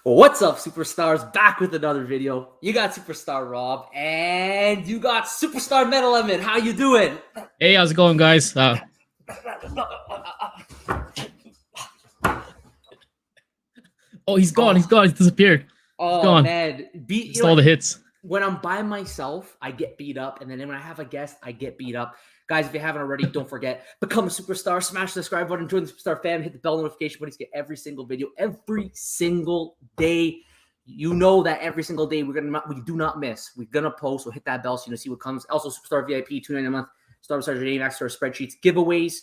What's up, superstars? Back with another video. You got Superstar Rob, and you got Superstar Metal Lemon. How you doing? Hey, how's it going, guys? Oh, he's gone. He's gone. He's disappeared. He's gone. Man, Just all the hits. When I'm by myself, I get beat up, and then when I have a guest, I get beat up. Guys, if you haven't already, don't forget, become a superstar, smash the subscribe button, join the Superstar fam, hit the bell notification button to get every single video, every single day. You know that every single day we do not miss. We're gonna post, so hit that bell so you know see what comes. Also, Superstar VIP, $2.99 a month, start with your name, access to our spreadsheets, giveaways.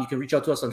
You can reach out to us on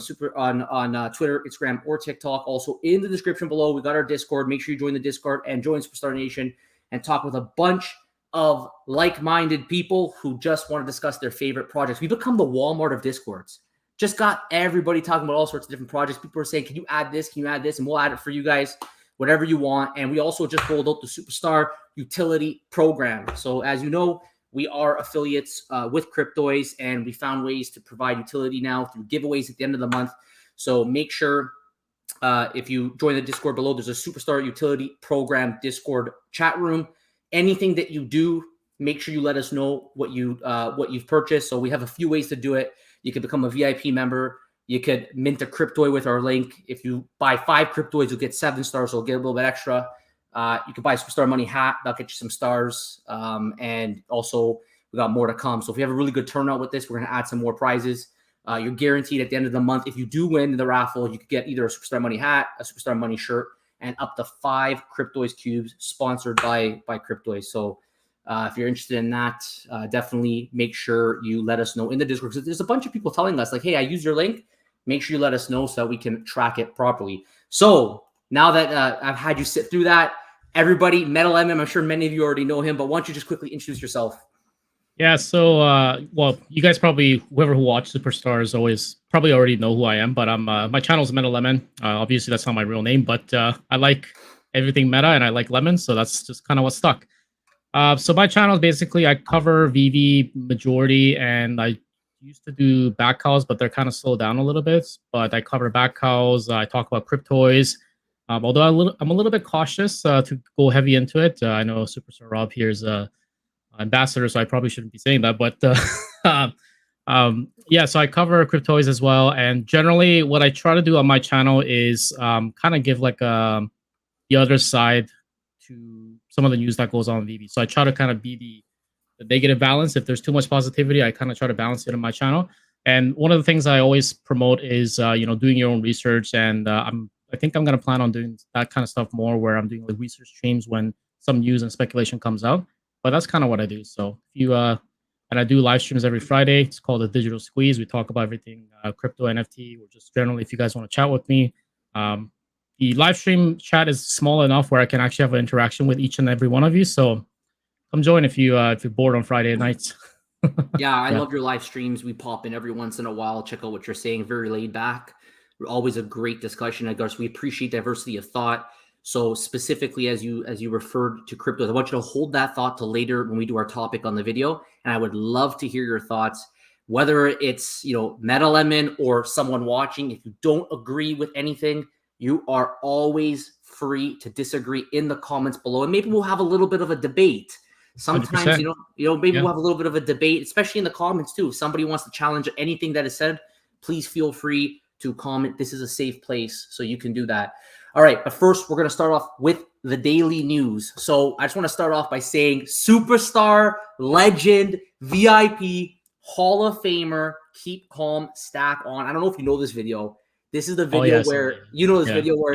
Twitter, Instagram, or TikTok. Also, in the description below, we got our Discord. Make sure you join the Discord and join Superstar Nation and talk with a bunch of like-minded people who just want to discuss their favorite projects. We become the Walmart of Discords. Just got everybody talking about all sorts of different projects. People are saying, can you add this? Can you add this? And we'll add it for you guys, whatever you want. And we also just rolled out the Superstar Utility Program. So as you know, we are affiliates with Cryptoys, and we found ways to provide utility now through giveaways at the end of the month. So make sure if you join the Discord below, there's a Superstar Utility Program Discord chat room. Anything that you do, make sure you let us know what you've purchased. So we have a few ways to do it. You could become a VIP member. You could mint a Cryptoid with our link. If you buy 5 Cryptoids, you'll get 7 stars. So you'll get a little bit extra. You can buy a Superstar Money hat. That'll get you some stars. And also, we got more to come. So if we have a really good turnout with this, we're going to add some more prizes. You're guaranteed at the end of the month, if you do win the raffle, you could get either a Superstar Money hat, a Superstar Money shirt, and up to 5 Cryptoys cubes sponsored by Cryptoys. So if you're interested in that, definitely make sure you let us know in the Discord. Because there's a bunch of people telling us, like, hey, I use your link. Make sure you let us know so that we can track it properly. So now that I've had you sit through that, everybody, Metal MM, I'm sure many of you already know him, but why don't you just quickly introduce yourself? Yeah, so, well, you guys probably, whoever who watched Superstars always probably already know who I am, but my channel is Metal Lemon. Obviously, that's not my real name, but I like everything meta, and I like lemons, so that's just kind of what stuck. So my channel is basically, I cover veve majority, and I used to do back cows, but they're kind of slowed down a little bit, but I cover back cows. I talk about Cryptoys. Although I'm a little bit cautious to go heavy into it. I know Superstar Rob here is ambassador, so I probably shouldn't be saying that. But yeah, so I cover Cryptoys as well. And generally, what I try to do on my channel is kind of give like the other side to some of the news that goes on veve. So I try to kind of be the negative balance. If there's too much positivity, I kind of try to balance it on my channel. And one of the things I always promote is doing your own research. And I think I'm going to plan on doing that kind of stuff more, where I'm doing like research streams when some news and speculation comes out. But that's kind of what I do. So if you and I do live streams every Friday. It's called the Digital Squeeze. We talk about everything crypto, NFT, or just generally if you guys want to chat with me. The live stream chat is small enough where I can actually have an interaction with each and every one of you. So come join if you're bored on Friday nights. Yeah, I love your live streams. We pop in every once in a while, check out what you're saying. Very laid back. Always a great discussion. I guess we appreciate diversity of thought. So specifically, as you referred to cryptos, I want you to hold that thought to later when we do our topic on the video. And I would love to hear your thoughts, whether it's Metal Lemon or someone watching. If you don't agree with anything, you are always free to disagree in the comments below, and maybe we'll have a little bit of a debate. Sometimes 100%. Maybe we'll have a little bit of a debate, especially in the comments too. If somebody wants to challenge anything that is said, please feel free to comment. This is a safe place, so you can do that. All right, but first we're going to start off with the daily news. So I just want to start off by saying Superstar, Legend, VIP, Hall of Famer, keep calm, stack on. I don't know if you know this video. This is the video where video where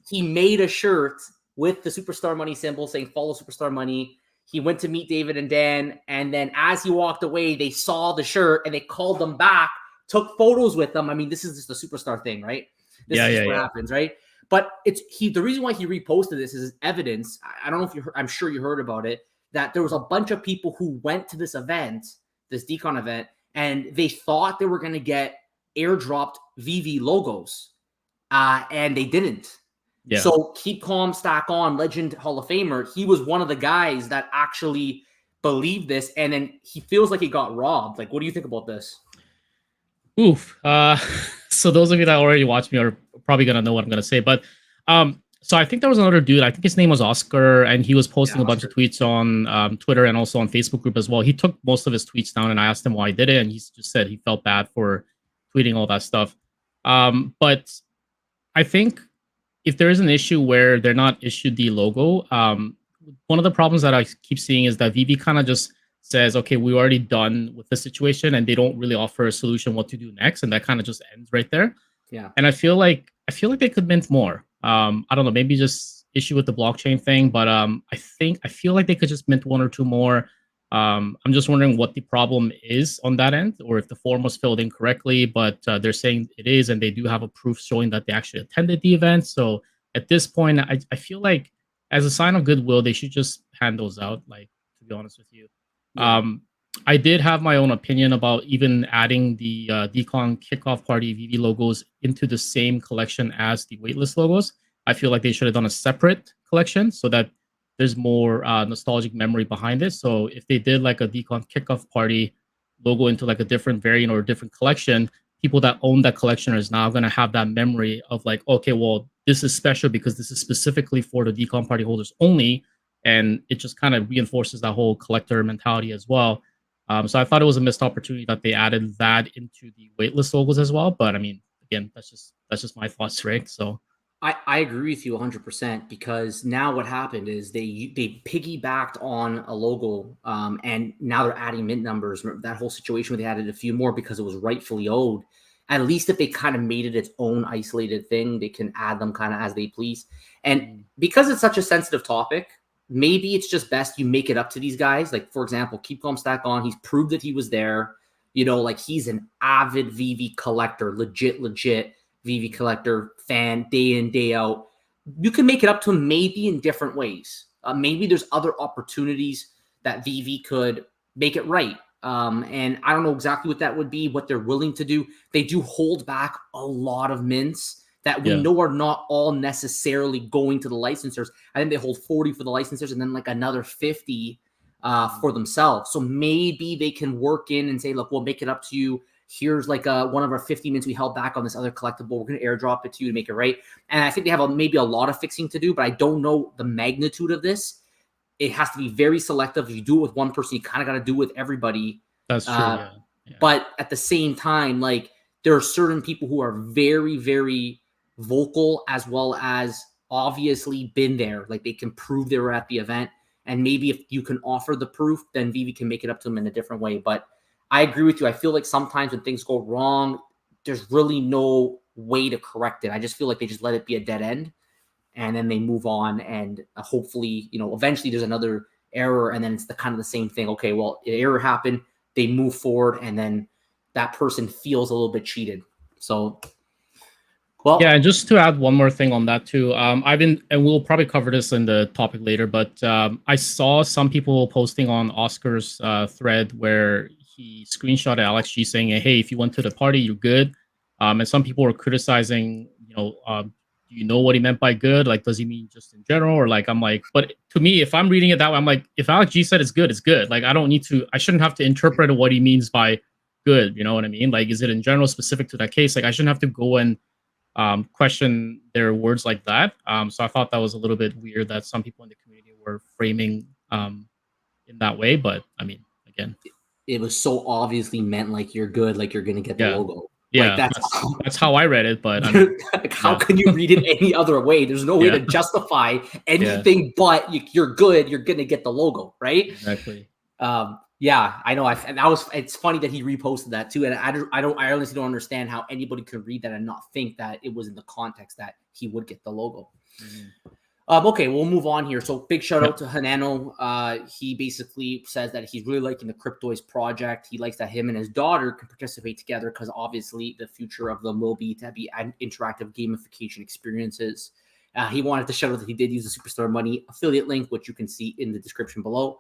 he made a shirt with the Superstar Money symbol saying follow Superstar Money. He went to meet David and Dan, and then as he walked away, they saw the shirt and they called them back, took photos with them. I mean, this is just the Superstar thing, right? This is what happens, right? But the reason why he reposted this is evidence. I don't know if you heard, I'm sure you heard about it, that there was a bunch of people who went to this event, this Decon event, and they thought they were going to get airdropped veve logos, and they didn't. Yeah. So keep calm, stack on, Legend Hall of Famer. He was one of the guys that actually believed this, and then he feels like he got robbed. Like, what do you think about this? Oof. So those of you that already watched me are probably gonna know what I'm gonna say, but So I think there was another dude. I think his name was Oscar, and he was posting Yeah, a bunch of Oscar. tweets on Twitter and also on Facebook group as well. He took most of his tweets down, and I asked him why he did it, and he just said he felt bad for tweeting all that stuff. But I think if there is an issue where they're not issued the logo, one of the problems that I keep seeing is that VV kind of just says, "Okay, we're already done with the situation," and they don't really offer a solution what to do next, and that kind of just ends right there. Yeah. And I feel like they could mint more. I don't know, maybe just issue with the blockchain thing, but I feel like they could just mint one or two more. I'm just wondering what the problem is on that end, or if the form was filled incorrectly. But they're saying it is, and they do have a proof showing that they actually attended the event. So at this point, I feel like as a sign of goodwill, they should just hand those out. Like, to be honest with you. Yeah. I did have my own opinion about even adding the Decon Kickoff Party VV logos into the same collection as the waitlist logos. I feel like they should have done a separate collection so that there's more nostalgic memory behind it. So if they did like a Decon Kickoff Party logo into like a different variant or a different collection, people that own that collection is now going to have that memory of like, okay, well, this is special because this is specifically for the Decon Party holders only. And it just kind of reinforces that whole collector mentality as well. So I thought it was a missed opportunity that they added that into the waitlist logos as well. But I mean, again, that's just my thoughts, right? So I agree with you 100% because now what happened is they piggybacked on a logo, and now they're adding mint numbers. Remember that whole situation where they added a few more because it was rightfully owed. At least if they kind of made it its own isolated thing, they can add them kind of as they please. And because it's such a sensitive topic, maybe it's just best you make it up to these guys. Like, for example, keep calm, stack on. He's proved that he was there. You know, like he's an avid VV collector, legit VV collector fan, day in, day out. You can make it up to him maybe in different ways. Maybe there's other opportunities that VV could make it right. And I don't know exactly what that would be, what they're willing to do. They do hold back a lot of mints that we yeah, know are not all necessarily going to the licensors. I think they hold 40 for the licensors and then like another 50 for themselves. So maybe they can work in and say, look, we'll make it up to you. Here's like one of our 50 minutes we held back on this other collectible. We're going to airdrop it to you to make it right. And I think they have maybe a lot of fixing to do, but I don't know the magnitude of this. It has to be very selective. If you do it with one person, you kind of got to do it with everybody. that's true. Yeah. But at the same time, like there are certain people who are very, very vocal as well as obviously been there. Like they can prove they were at the event. And maybe if you can offer the proof, then Vivi can make it up to them in a different way. But I agree with you. I feel like sometimes when things go wrong, there's really no way to correct it. I just feel like they just let it be a dead end and then they move on. And hopefully, you know, eventually there's another error and then it's the kind of the same thing. Okay, well, an error happened. They move forward and then that person feels a little bit cheated. So, well, Yeah, and just to add one more thing on that too, I've been, and we'll probably cover this in the topic later, but I saw some people posting on Oscar's thread where he screenshotted Alex G saying, "Hey, if you went to the party, you're good." And some people were criticizing, do you know what he meant by good? Like, does he mean just in general, or like, I'm like, but to me, if I'm reading it that way, I'm like, if Alex G said it's good, it's good. Like, I shouldn't have to interpret what he means by good. You know what I mean? Like, is it in general specific to that case? Like, I shouldn't have to go and question their words like that. So I thought that was a little bit weird that some people in the community were framing in that way. But I mean, again, it was so obviously meant like you're good, like you're gonna get the yeah, logo. yeah, Like that's how I read it. But I mean, like, how can you read it any other way? There's no way Yeah. to justify anything but you're good. You're gonna get the logo, right? Exactly. Yeah, I know. It's funny that he reposted that too, and I honestly don't understand how anybody could read that and not think that it was in the context that he would get the logo. Okay, we'll move on here. So big shout out to Hanano. He basically says that he's really liking the Cryptoids project. He likes that him and his daughter can participate together because obviously the future of them will be to be interactive gamification experiences. He wanted to shout out that he did use the Superstar Money affiliate link, which you can see in the description below.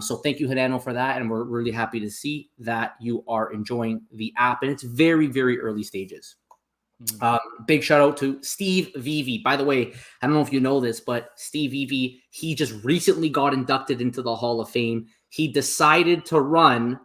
So thank you, Hanano, for that. And we're really happy to see that you are enjoying the app. And it's very, very early stages. Big shout out to Steve Veve. By the way, I don't know if you know this, but Steve Veve, he just recently got inducted into the Hall of Fame. He decided to run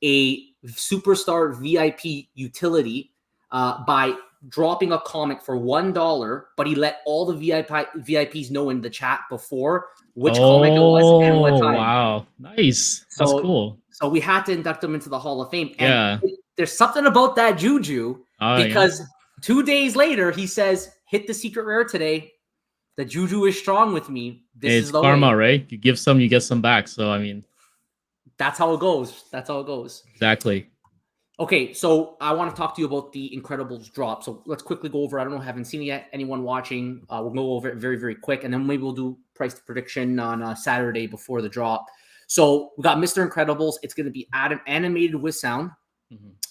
a Superstar VIP utility by dropping a comic for $1, but he let all the VIPs know in the chat before which comic it was and what time. Wow, nice. That's cool. So we had to induct him into the Hall of Fame. And Yeah. there's something about that juju because 2 days later he says, "Hit the secret rare today. The juju is strong with me. It's karma, right? You give some, you get some back. So I mean, that's how it goes. That's how it goes. Exactly. Okay, so I want to talk to you about the Incredibles drop. So let's quickly go over. I don't know, haven't seen it yet. Anyone watching? We'll go over it very, very quick, and then maybe we'll do price prediction on Saturday before the drop. So we got Mr. Incredibles. It's going to be animated with sound.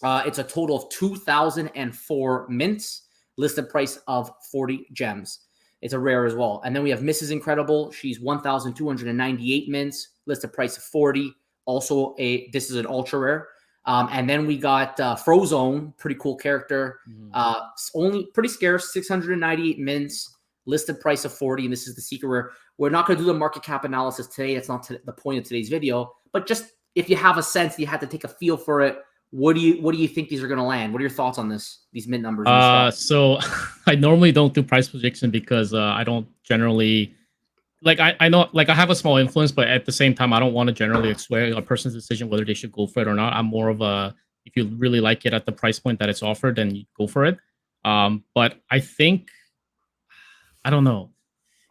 It's a total of 2,004 mints. Listed price of 40 gems. It's a rare as well. And then we have Mrs. Incredible. She's 1,298 mints. Listed price of 40. Also, this is an ultra rare. And then we got Frozone, pretty cool character. Only pretty scarce, 698 mints, listed price of 40, and this is the secret rare. We're not going to do the market cap analysis today. It's not the point of today's video. But just if you have a sense, you had to take a feel for it. What do you think these are going to land? What are your thoughts on these mint numbers? So I normally don't do price prediction because I don't generally. Like I know, like I have a small influence, but at the same time, I don't want to generally sway a person's decision whether they should go for it or not. I'm more of a, if you really like it at the price point that it's offered, then you go for it. But I think, I don't know,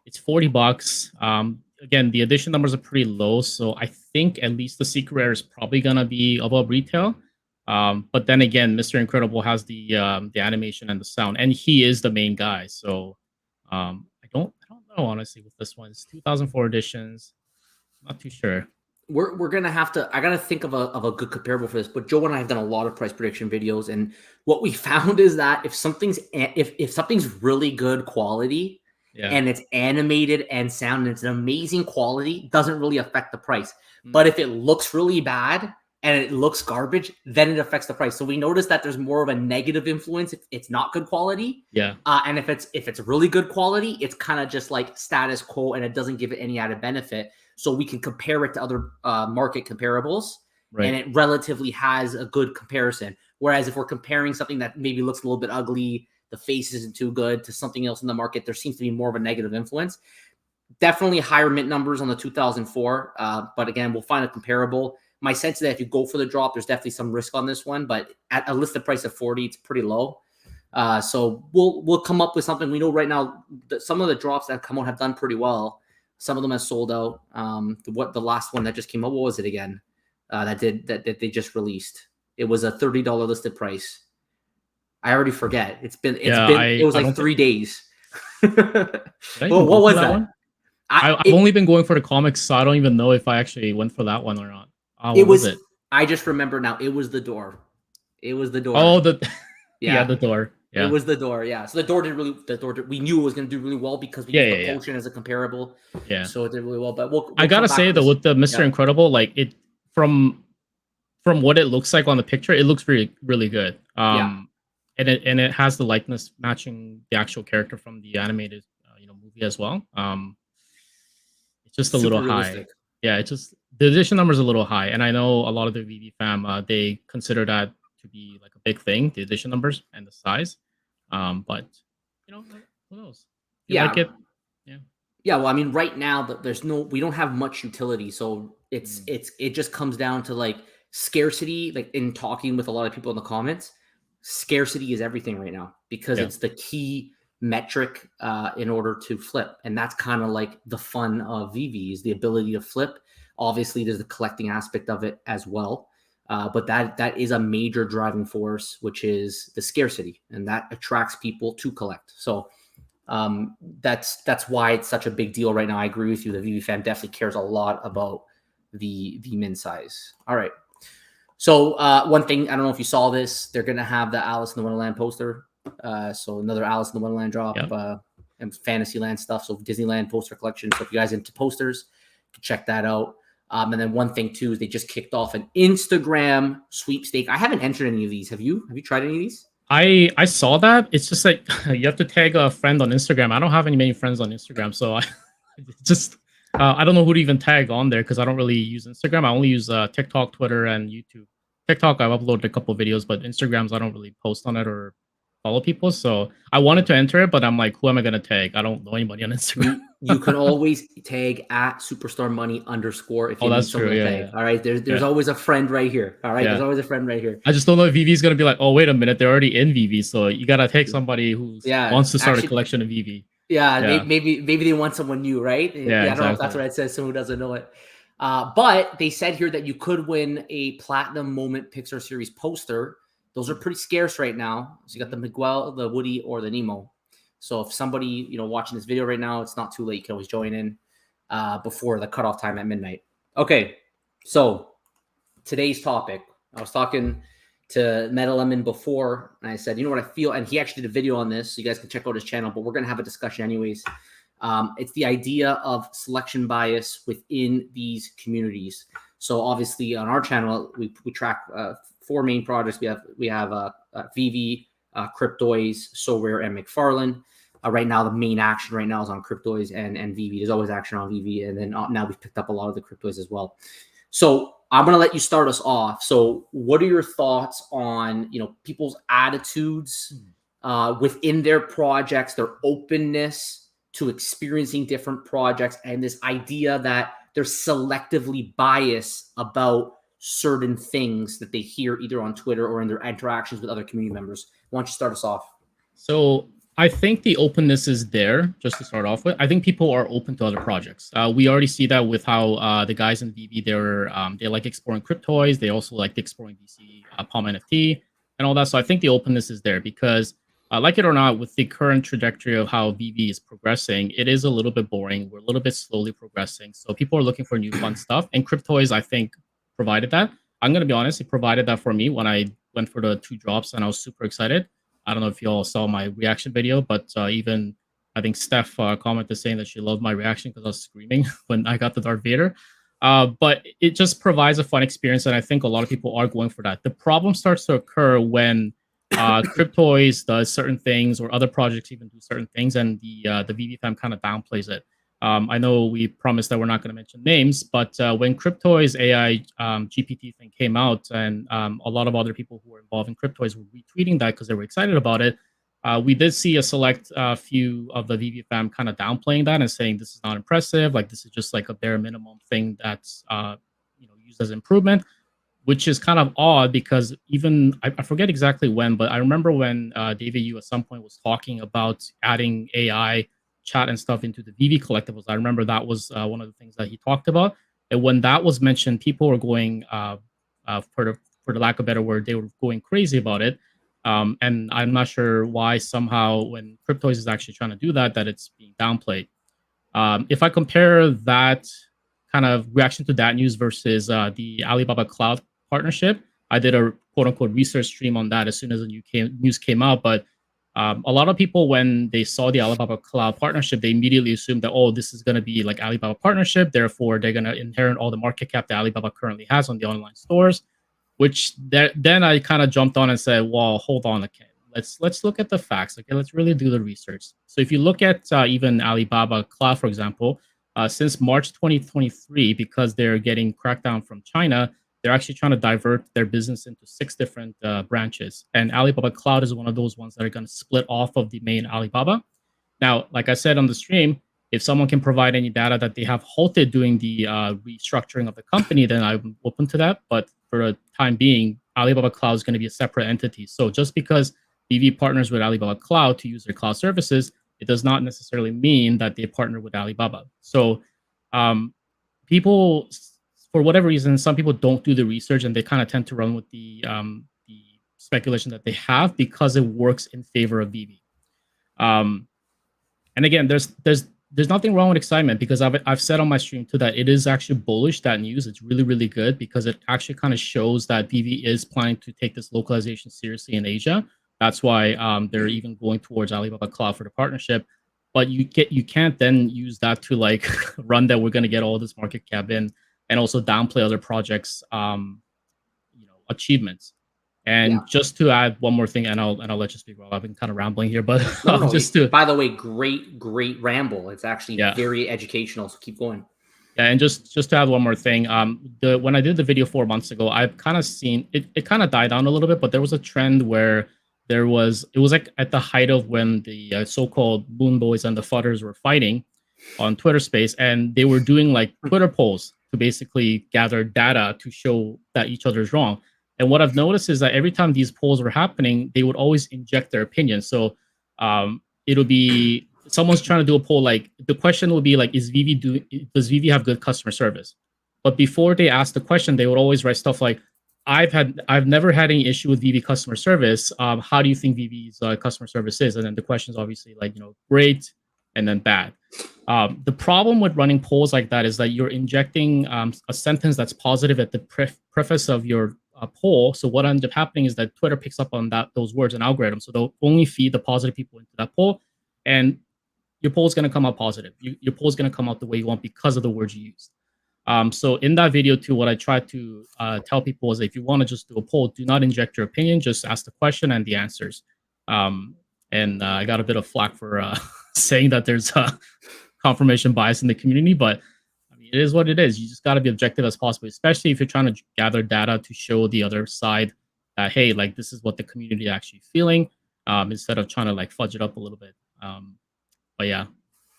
it's $40. Again, the edition numbers are pretty low, so I think at least the secret rare is probably gonna be above retail. But then again, Mr. Incredible has the animation and the sound, and he is the main guy. So I don't know, honestly, with this one. It's 2004 editions. Not too sure. We're gonna have to. I gotta think of a good comparable for this. But Joe and I have done a lot of price prediction videos, and what we found is that if something's really good quality and it's animated and sound and it's an amazing quality, doesn't really affect the price. But if it looks really bad and it looks garbage, then it affects the price. So we noticed that there's more of a negative influence if it's not good quality. And if it's really good quality, it's kind of just like status quo and it doesn't give it any added benefit. So we can compare it to other market comparables, and it relatively has a good comparison. Whereas if we're comparing something that maybe looks a little bit ugly, the face isn't too good, to something else in the market, there seems to be more of a negative influence. Definitely higher mint numbers on the 2004. But again, we'll find a comparable. My sense is that if you go for the drop, there's definitely some risk on this one, but at a listed price of 40, it's pretty low. So we'll come up with something. We know right now that some of the drops that come out have done pretty well. Some of them have sold out. The last one that just came out, what was it again? That they just released. It was a $30 listed price. I already forget. It was like 3 days. Well, what was that one? I've only been going for the comics, so I don't even know if I actually went for that one or not. I just remember now. It was the door. It was the door. Oh, the door. Yeah. It was the door. Yeah. So the door we knew it was going to do really well because we used the potion as a comparable. Yeah. So it did really well. But I gotta say though, with the Mr. Incredible, like it from what it looks like on the picture, it looks really, really good. And it has the likeness matching the actual character from the animated movie as well. It's just a little high. Yeah, it's just the edition number is a little high, and I know a lot of the VV fam they consider that to be like a big thing, the edition numbers and the size. But who knows? Like it. Yeah. Well, I mean, right now we don't have much utility, so it just comes down to like scarcity. Like in talking with a lot of people in the comments, scarcity is everything right now because it's the key metric in order to flip, and that's kind of like the fun of VV is the ability to flip. Obviously there's the collecting aspect of it as well, but that is a major driving force, which is the scarcity, and that attracts people to collect. So that's why it's such a big deal right now. I agree with you. The VV fan definitely cares a lot about the min size. All right, so one thing, I don't know if you saw this, they're gonna have the Alice in the Wonderland poster. So another Alice in the Wonderland drop, and Fantasyland stuff. So Disneyland poster collection. So if you guys into posters, you can check that out. And then one thing too is they just kicked off an Instagram sweepstake. I haven't entered any of these. Have you? Have you tried any of these? I saw that. It's just like you have to tag a friend on Instagram. I don't have many friends on Instagram, so I don't know who to even tag on there because I don't really use Instagram. I only use TikTok, Twitter, and YouTube. TikTok, I've uploaded a couple videos, but Instagrams I don't really post on it or follow people. So I wanted to enter it, but I'm like, who am I gonna tag? I don't know anybody on Instagram. You can always tag at superstar money _ if Oh, you need that's true. someone to Yeah, tag. yeah, All right. There's yeah, always a friend right here. All right. There's yeah. always a friend right here. I just don't know if VV is gonna be like, oh, wait a minute, they're already in VV, so you gotta take somebody who Yeah. wants to start a Actually, collection of VV. yeah. Yeah, maybe they want someone new, right? yeah, Yeah. I don't know if that's exactly. what it says. Someone who doesn't know it. But they said here that you could win a platinum moment Pixar series poster. Those are pretty scarce right now. So you got the Miguel, the Woody, or the Nemo. So if somebody watching this video right now, it's not too late. You can always join in before the cutoff time at midnight. Okay, so today's topic. I was talking to Meta Lemon before, and I said, you know what I feel, and he actually did a video on this, so you guys can check out his channel. But we're gonna have a discussion anyways. It's the idea of selection bias within these communities. So obviously on our channel, we track 4 main projects. We have veve, Cryptoys, So Rare, and McFarlane. Right now, the main action right now is on Cryptoys and veve. There's always action on veve, and then now we've picked up a lot of the Cryptoys as well. So I'm gonna let you start us off. So what are your thoughts on people's attitudes within their projects, their openness to experiencing different projects, and this idea that they're selectively biased about certain things that they hear either on Twitter or in their interactions with other community members? Why don't you start us off? So I think the openness is there, just to start off with. I think people are open to other projects. We already see that with how the guys in veve, they like exploring Cryptoys. They also like exploring DC Palm NFT and all that. So I think the openness is there because, like it or not, with the current trajectory of how veve is progressing, it is a little bit boring. We're a little bit slowly progressing. So people are looking for new fun stuff. And Cryptoys, I think, provided that. I'm going to be honest, it provided that for me when I went for the 2 drops, and I was super excited. I don't know if you all saw my reaction video, but even I think Steph commented saying that she loved my reaction because I was screaming when I got the Darth Vader. But it just provides a fun experience, and I think a lot of people are going for that. The problem starts to occur when Cryptoys does certain things, or other projects even do certain things, and the veve fam kind of downplays it. I know we promised that we're not going to mention names, but when Cryptoys AI GPT thing came out, and a lot of other people who were involved in Cryptoys were retweeting that because they were excited about it, we did see a select few of the veve fam kind of downplaying that and saying this is not impressive, like this is just like a bare minimum thing that's used as improvement, which is kind of odd because even I forget exactly when, but I remember when David Yu at some point was talking about adding AI chat and stuff into the veve collectibles. I remember that was one of the things that he talked about. And when that was mentioned, people were going, for the lack of a better word, they were going crazy about it. And I'm not sure why somehow when Cryptoys is actually trying to do that, that it's being downplayed. If I compare that kind of reaction to that news versus the Alibaba Cloud partnership, I did a quote unquote research stream on that as soon as the news came out. But a lot of people, when they saw the Alibaba Cloud partnership, they immediately assumed that, oh, this is going to be like Alibaba partnership. Therefore, they're going to inherit all the market cap that Alibaba currently has on the online stores. Which then I kind of jumped on and said, well, hold on, okay, let's look at the facts. Okay, let's really do the research. So if you look at even Alibaba Cloud, for example, since March 2023, because they're getting crackdown from China, they're actually trying to divert their business into 6 different branches. And Alibaba Cloud is one of those ones that are going to split off of the main Alibaba. Now, like I said on the stream, if someone can provide any data that they have halted doing the restructuring of the company, then I'm open to that. But for the time being, Alibaba Cloud is going to be a separate entity. So just because veve partners with Alibaba Cloud to use their cloud services, it does not necessarily mean that they partner with Alibaba. So people, for whatever reason, some people don't do the research and they kind of tend to run with the speculation that they have because it works in favor of veve. And again, there's nothing wrong with excitement because I've said on my stream too that it is actually bullish, that news. It's really, really good because it actually kind of shows that veve is planning to take this localization seriously in Asia. That's why they're even going towards Alibaba Cloud for the partnership. But you can't then use that to like run that we're going to get all this market cap in and also downplay other projects achievements. And just to add one more thing, and I'll let you speak. Well, I've been kind of rambling here, but no. just to. By the way, great ramble. It's actually very educational. So keep going. Yeah, and just to add one more thing, when I did the video 4 months ago, I've kind of seen it kind of died down a little bit, but there was a trend where it was like at the height of when the so-called Moon Boys and the Fudders were fighting on Twitter Space, and they were doing like Twitter polls to basically gather data to show that each other's wrong. And what I've noticed is that every time these polls were happening, they would always inject their opinion. So it'll be someone's trying to do a poll, like the question will be like, does Vivi have good customer service? But before they ask the question, they would always write stuff like, I've never had any issue with Vivi customer service. How do you think Vivi's customer service is? And then the question is obviously like, great and then bad. The problem with running polls like that is that you're injecting a sentence that's positive at the preface of your poll. So what ends up happening is that Twitter picks up on those words and algorithms. So they'll only feed the positive people into that poll, and your poll is going to come out positive. Your poll is going to come out the way you want because of the words you used. So in that video too, what I try to tell people is, if you want to just do a poll, do not inject your opinion, just ask the question and the answers. And I got a bit of flack for saying that there's a confirmation bias in the community, but I mean, it is what it is. You just got to be objective as possible, especially if you're trying to gather data to show the other side that, hey, like this is what the community is actually feeling, instead of trying to like fudge it up a little bit. But yeah.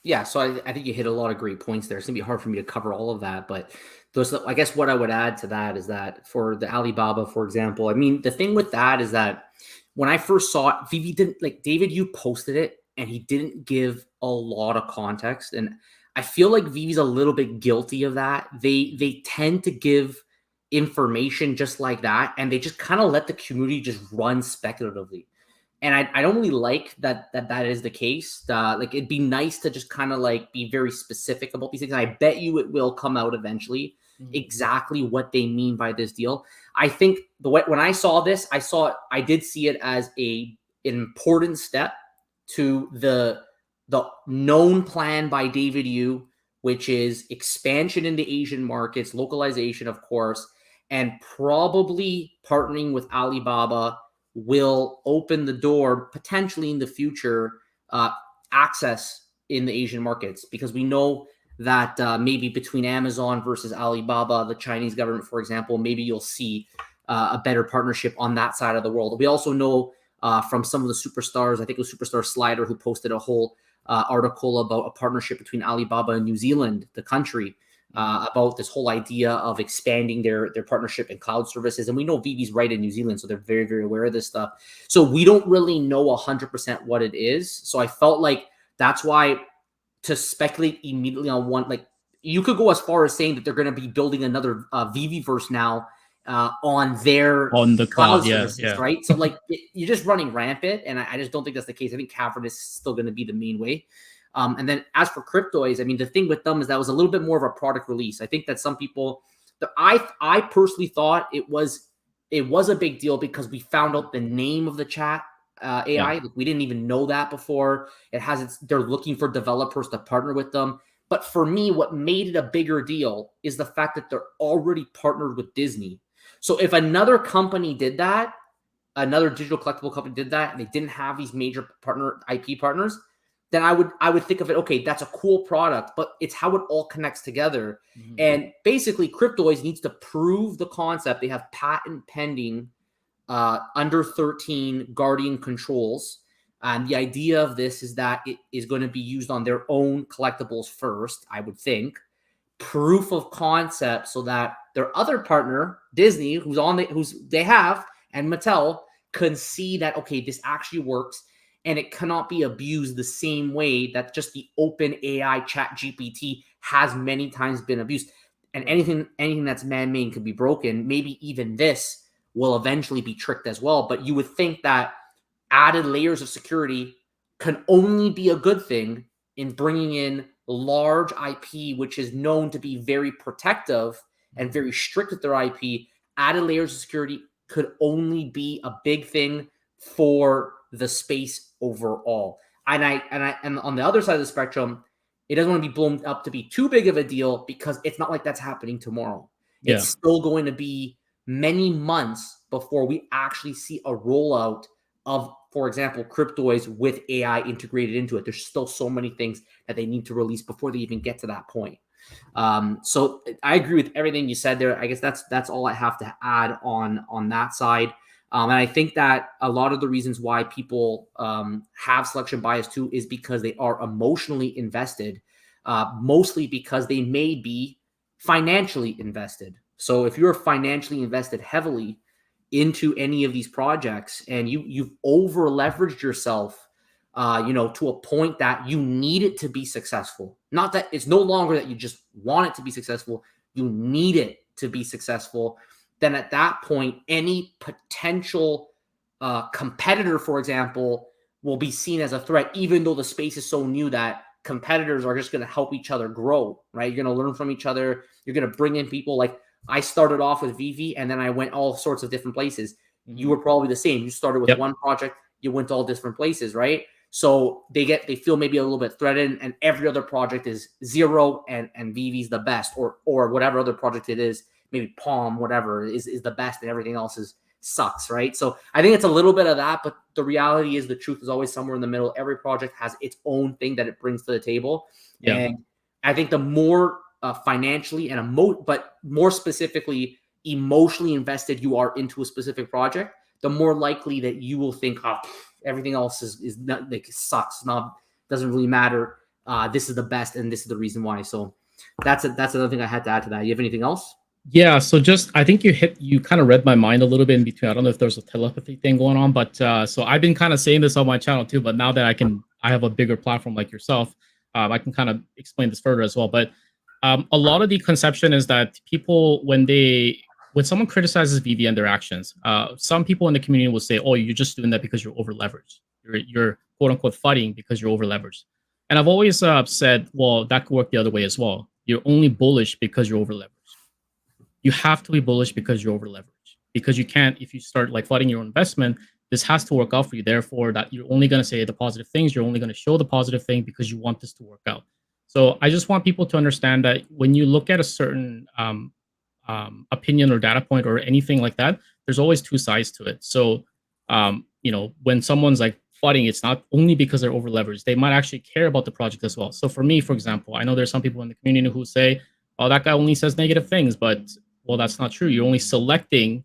Yeah, so I think you hit a lot of great points there. It's gonna be hard for me to cover all of that, but I guess what I would add to that is that for the Alibaba, for example, I mean, the thing with that is that when I first saw it, Vivi didn't, like, David, you posted it and he didn't give a lot of context, and I feel like Vivi's a little bit guilty of that. They tend to give information just like that, and they just kind of let the community just run speculatively. And I don't really like that is the case. Like, it'd be nice to just kind of like be very specific about these things. And I bet you it will come out eventually exactly what they mean by this deal. I think when I saw this, I did see it as an important step to the known plan by David Yu, which is expansion into Asian markets, localization, of course, and probably partnering with Alibaba will open the door potentially in the future, access in the Asian markets, because we know that maybe between Amazon versus Alibaba, the Chinese government, for example, maybe you'll see a better partnership on that side of the world. We also know from some of the superstars, I think it was Superstar Slider who posted a whole article about a partnership between Alibaba and New Zealand, the country, about this whole idea of expanding their partnership in cloud services. And we know Vivi's right in New Zealand, so they're very, very aware of this stuff. So we don't really know 100% what it is. So I felt like that's why to speculate immediately on one, like, you could go as far as saying that they're going to be building another Viviverse now on the cloud services, yeah. Right? So like you're just running rampant, and I just don't think that's the case. I think cavernous is still going to be the main way. And then as for Cryptoids, I mean, the thing with them is that was a little bit more of a product release. I think that some people, I personally thought it was a big deal because we found out the name of the chat AI. Yeah. Like, we didn't even know that before. They're looking for developers to partner with them. But for me, what made it a bigger deal is the fact that they're already partnered with Disney. So if another company did that, another digital collectible company did that, and they didn't have these major IP partners, then I would think of it, okay, that's a cool product, but it's how it all connects together. Mm-hmm. And basically, Cryptoids needs to prove the concept. They have patent pending under 13 Guardian controls. And the idea of this is that it is going to be used on their own collectibles first, I would think. Proof of concept so that their other partner, Disney, who's they have, and Mattel can see that, okay, this actually works. And it cannot be abused the same way that just the open AI chat GPT has many times been abused. And anything that's man-made can be broken. Maybe even this will eventually be tricked as well. But you would think that added layers of security can only be a good thing in bringing in large IP, which is known to be very protective and very strict with their IP. Added layers of security could only be a big thing for the space overall. And on the other side of the spectrum, it doesn't want to be blown up to be too big of a deal, because it's not like that's happening tomorrow. Yeah. It's still going to be many months before we actually see a rollout of, for example, Cryptoids with AI integrated into it. There's still so many things that they need to release before they even get to that point. So I agree with everything you said there. I guess that's all I have to add on that side. And I think that a lot of the reasons why people have selection bias too is because they are emotionally invested, mostly because they may be financially invested. So if you're financially invested heavily into any of these projects and you've over leveraged yourself, to a point that you need it to be successful. Not that it's no longer that you just want it to be successful, you need it to be successful. Then at that point, any potential competitor, for example, will be seen as a threat, even though the space is so new that competitors are just going to help each other grow, right? You're going to learn from each other. You're going to bring in people. Like I started off with veve and then I went all sorts of different places. You were probably the same. You started with one project, you went to all different places, right? So they feel maybe a little bit threatened, and every other project is zero, and veve's the best, or whatever other project it is, maybe Palm, whatever is the best, and everything else sucks, right? So I think it's a little bit of that, but the reality is the truth is always somewhere in the middle. Every project has its own thing that it brings to the table, and I think the more financially and but more specifically emotionally invested you are into a specific project, the more likely that you will think, oh, everything else is not, like, sucks, doesn't really matter. This is the best, and this is the reason why. So that's another thing I had to add to that. You have anything else? Yeah, so just I think you kind of read my mind a little bit in between. I don't know if there's a telepathy thing going on, but so I've been kind of saying this on my channel too. But now that I have a bigger platform like yourself, I can kind of explain this further as well. But a lot of the conception is that people, when someone criticizes veve and their actions, some people in the community will say, "Oh, you're just doing that because you're over leveraged. You're quote unquote fighting because you're over leveraged." And I've always said, well, that could work the other way as well. You're only bullish because you're over leveraged. You have to be bullish because you're over leveraged. Because you can't, if you start like flooding your own investment, this has to work out for you. Therefore, that you're only going to say the positive things. You're only going to show the positive thing because you want this to work out. So I just want people to understand that when you look at a certain opinion or data point or anything like that, there's always two sides to it. So, when someone's like flooding, it's not only because they're over leveraged. They might actually care about the project as well. So for me, for example, I know there's some people in the community who say, "Oh, that guy only says negative things," but well, that's not true. You're only selecting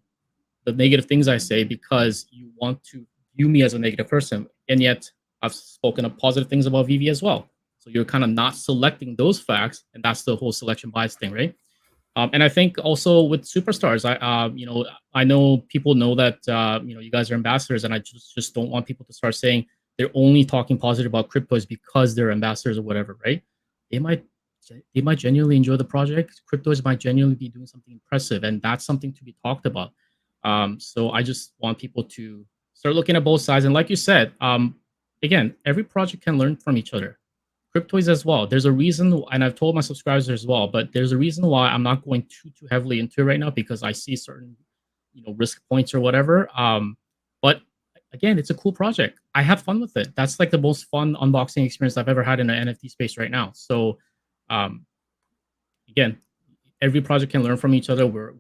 the negative things I say because you want to view me as a negative person. And yet I've spoken of positive things about veve as well. So you're kind of not selecting those facts. And that's the whole selection bias thing, right? And I think also with superstars, I know people know that, you guys are ambassadors, and I just don't want people to start saying they're only talking positive about cryptos because they're ambassadors or whatever, right? They might genuinely enjoy the project. Cryptos might genuinely be doing something impressive, and that's something to be talked about. So I just want people to start looking at both sides. And like you said, again, every project can learn from each other. Cryptoids as well. There's a reason, and I've told my subscribers as well, but there's a reason why I'm not going too heavily into it right now, because I see certain, risk points or whatever. But again, it's a cool project. I have fun with it. That's like the most fun unboxing experience I've ever had in an NFT space right now. So, again, every project can learn from each other. We're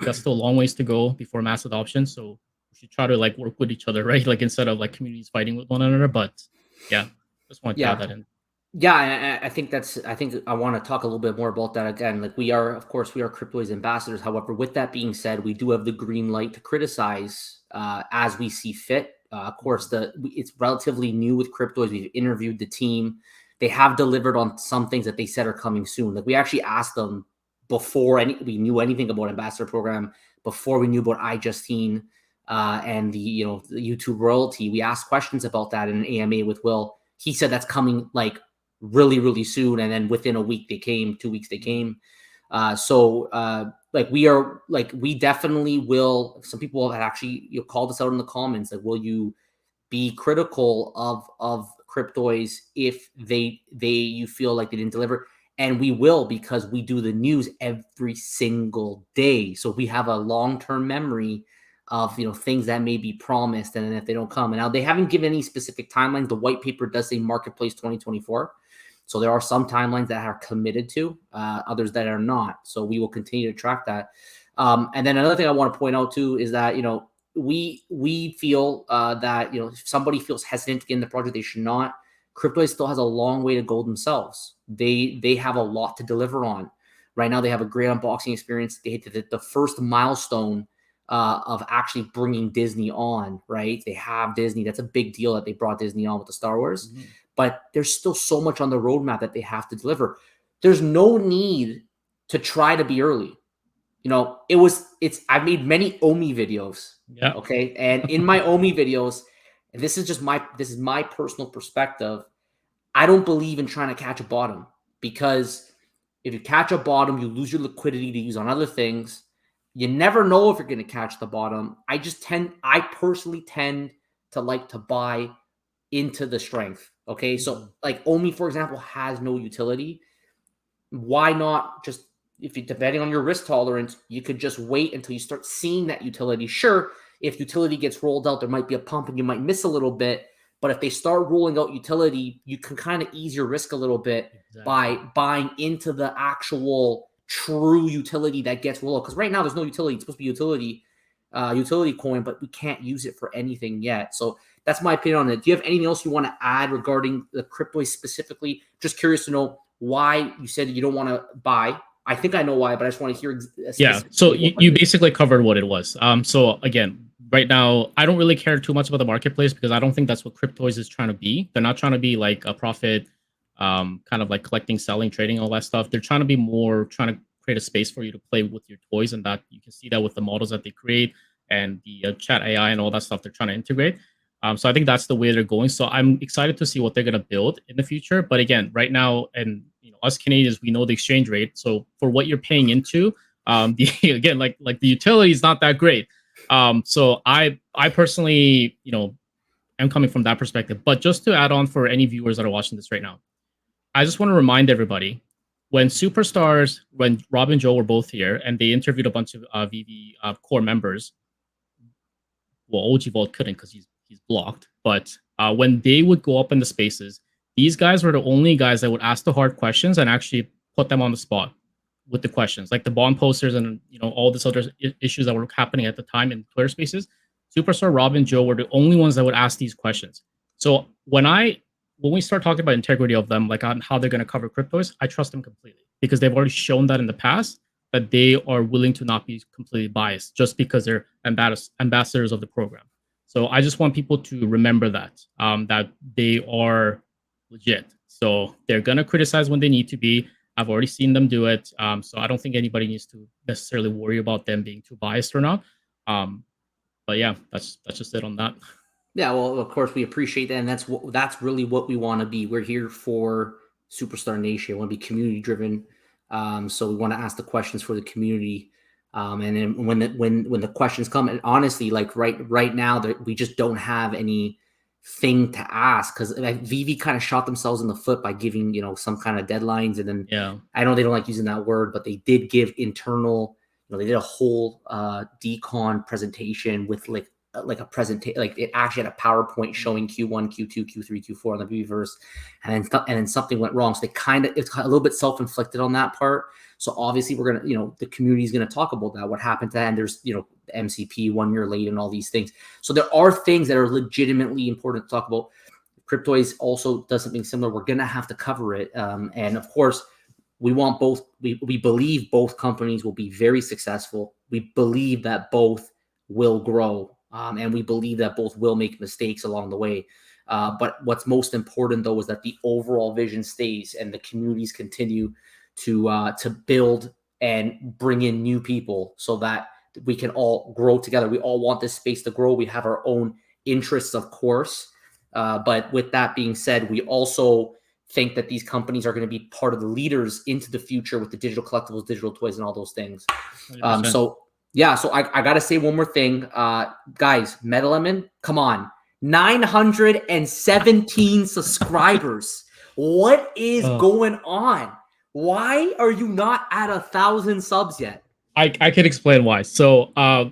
got still a long ways to go before mass adoption. So we should try to like work with each other, right? Like instead of like communities fighting with one another. But yeah, just want to add that in. Yeah, I think I want to talk a little bit more about that again. Like we are Cryptoids ambassadors. However, with that being said, we do have the green light to criticize as we see fit. Of course, it's relatively new with Cryptoids. We've interviewed the team. They have delivered on some things that they said are coming soon. Like we actually asked them before we knew anything about ambassador program, before we knew about iJustine and the YouTube royalty. We asked questions about that in an AMA with Will. He said that's coming like really, really soon. And then within a week they came, 2 weeks they came. We definitely will. Some people have actually called us out in the comments, like, will you be critical of Cryptoids if you feel like they didn't deliver? And we will, because we do the news every single day. So we have a long-term memory of things that may be promised, and then if they don't come. And now they haven't given any specific timelines. The white paper does say Marketplace 2024. So there are some timelines that are committed to, others that are not. So we will continue to track that. And then another thing I want to point out too is that we feel that if somebody feels hesitant to get in the project, they should not. Crypto still has a long way to go themselves. They have a lot to deliver on. Right now, they have a great unboxing experience. They hit the first milestone of actually bringing Disney on, right? They have Disney. That's a big deal that they brought Disney on with the Star Wars. Mm-hmm. But there's still so much on the roadmap that they have to deliver. There's no need to try to be early. You know, I've made many Omi videos. Yeah. Okay. And in my Omi videos, and this is my personal perspective, I don't believe in trying to catch a bottom, because if you catch a bottom, you lose your liquidity to use on other things. You never know if you're going to catch the bottom. I personally tend to like to buy into the strength. Okay. So like Omi, for example, has no utility. Why not just, depending on your risk tolerance, you could just wait until you start seeing that utility. Sure, if utility gets rolled out, there might be a pump and you might miss a little bit. But if they start rolling out utility, you can kind of ease your risk a little bit by buying into the actual true utility that gets rolled out. Because right now there's no utility. It's supposed to be utility coin, but we can't use it for anything yet. So that's my opinion on it. Do you have anything else you want to add regarding the crypto specifically? Just curious to know why you said you don't want to buy. I think I know why, but I just want to hear. Yeah, so you basically covered what it was. So again, right now, I don't really care too much about the marketplace, because I don't think that's what Cryptoys is trying to be. They're not trying to be like a profit, kind of like collecting, selling, trading, all that stuff. They're trying to be more trying to create a space for you to play with your toys, and that you can see that with the models that they create and the chat AI and all that stuff they're trying to integrate. So I think that's the way they're going. So I'm excited to see what they're going to build in the future. But again, right now, and us Canadians, we know the exchange rate. So for what you're paying into, again, like the utility is not that great. So I personally, am coming from that perspective. But just to add on for any viewers that are watching this right now, I just want to remind everybody, when Rob and Joe were both here and they interviewed a bunch of veve core members, well, OG Vault couldn't because he's blocked. But when they would go up in the spaces, these guys were the only guys that would ask the hard questions and actually put them on the spot with the questions, like the bond posters and all this other issues that were happening at the time in Twitter spaces. Superstar, Rob, and Joe were the only ones that would ask these questions. So when we start talking about integrity of them, like on how they're going to cover cryptos, I trust them completely, because they've already shown that in the past that they are willing to not be completely biased just because they're ambassadors of the program. So I just want people to remember that they are legit. So they're going to criticize when they need to be. I've already seen them do it. So I don't think anybody needs to necessarily worry about them being too biased or not. But yeah, that's just it on that. Yeah, well, of course we appreciate that, and that's really what we want to be. We're here for Superstar Nation. We want to be community driven. So we want to ask the questions for the community. And then when the questions come, and honestly, like right now, we just don't have any thing to ask, because like veve kind of shot themselves in the foot by giving some kind of deadlines. And then I know they don't like using that word, but they did give internal. They did a whole decon presentation with like a presentation, like it actually had a PowerPoint showing Q1, Q2, Q3, Q4 on the Weverse, and then something went wrong. So it's a little bit self-inflicted on that part. So obviously we're gonna, the community is gonna talk about that, what happened to that, and there's the MCP 1 year late and all these things. So there are things that are legitimately important to talk about. Cryptoys also does something similar. We're gonna have to cover it, and of course we want both. We believe both companies will be very successful. We believe that both will grow. And we believe that both will make mistakes along the way. But what's most important, though, is that the overall vision stays and the communities continue to build and bring in new people so that we can all grow together. We all want this space to grow. We have our own interests, of course. But with that being said, we also think that these companies are going to be part of the leaders into the future with the digital collectibles, digital toys, and all those things. Yeah, so I got to say one more thing. Guys, Metal Lemon, come on. 917 subscribers. What is going on? Why are you not at 1,000 subs yet? I can explain why. So I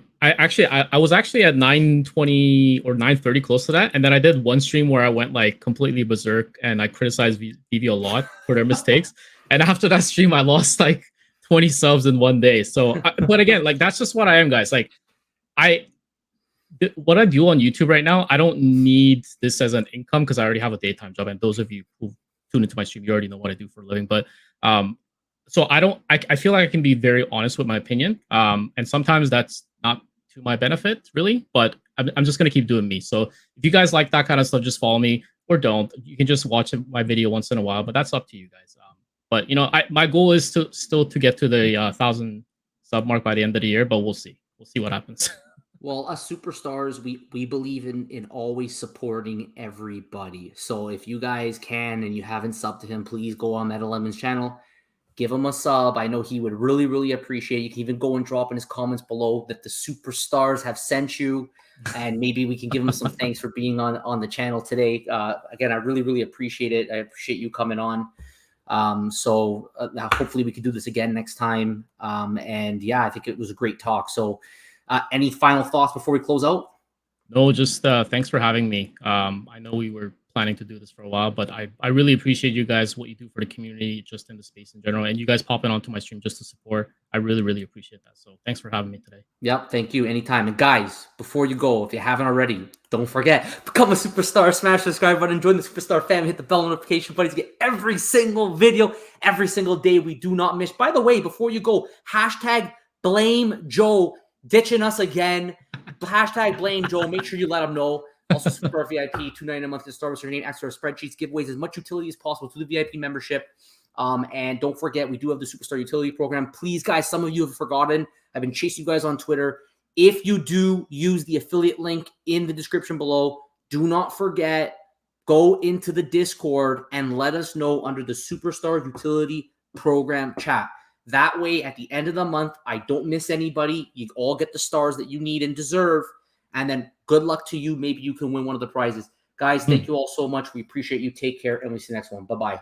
was actually at 920 or 930, close to that. And then I did one stream where I went like completely berserk and I criticized veve a lot for their mistakes. And after that stream, I lost like 20 subs in one day. So, but again, like that's just what I am, guys. Like what I do on YouTube right now, I don't need this as an income because I already have a daytime job. And those of you who tune into my stream, you already know what I do for a living. But so I feel like I can be very honest with my opinion. And sometimes that's not to my benefit, really. But I'm just gonna keep doing me. So if you guys like that kind of stuff, just follow me or don't. You can just watch my video once in a while, but that's up to you guys. But you know, my goal is to still to get to the 1,000 sub mark by the end of the year, but we'll see. We'll see what happens. Well, us superstars, we believe in always supporting everybody. So if you guys can and you haven't subbed to him, please go on Metal Lemon's channel, give him a sub. I know he would really, really appreciate it. You can even go and drop in his comments below that the superstars have sent you, and maybe we can give him some thanks for being on the channel today. Again, I really, really appreciate it. I appreciate you coming on. So hopefully we can do this again next time. And yeah, I think it was a great talk. So any final thoughts before we close out? No, just thanks for having me. I know we were planning to do this for a while, but I really appreciate you guys, what you do for the community, just in the space in general, and you guys popping onto my stream just to support. I really, really appreciate that. So thanks for having me today. Yep, thank you. Anytime. And guys, before you go, if you haven't already, don't forget, become a superstar, smash the subscribe button, join the superstar fam, hit the bell notification button to get every single video, every single day. We do not miss. By the way, before you go, hashtag blame Joe ditching us again. Hashtag blame Joe. Make sure you let him know. Also, Super VIP, $2.99 a month to start with your name, extra spreadsheets, giveaways, as much utility as possible to the VIP membership. And don't forget, we do have the Superstar Utility Program. Please, guys, some of you have forgotten. I've been chasing you guys on Twitter. If you do use the affiliate link in the description below, do not forget, go into the Discord and let us know under the Superstar Utility Program chat. That way, at the end of the month, I don't miss anybody. You all get the stars that you need and deserve. And then good luck to you. Maybe you can win one of the prizes. Guys, thank you all so much. We appreciate you. Take care, and we'll see you next one. Bye-bye.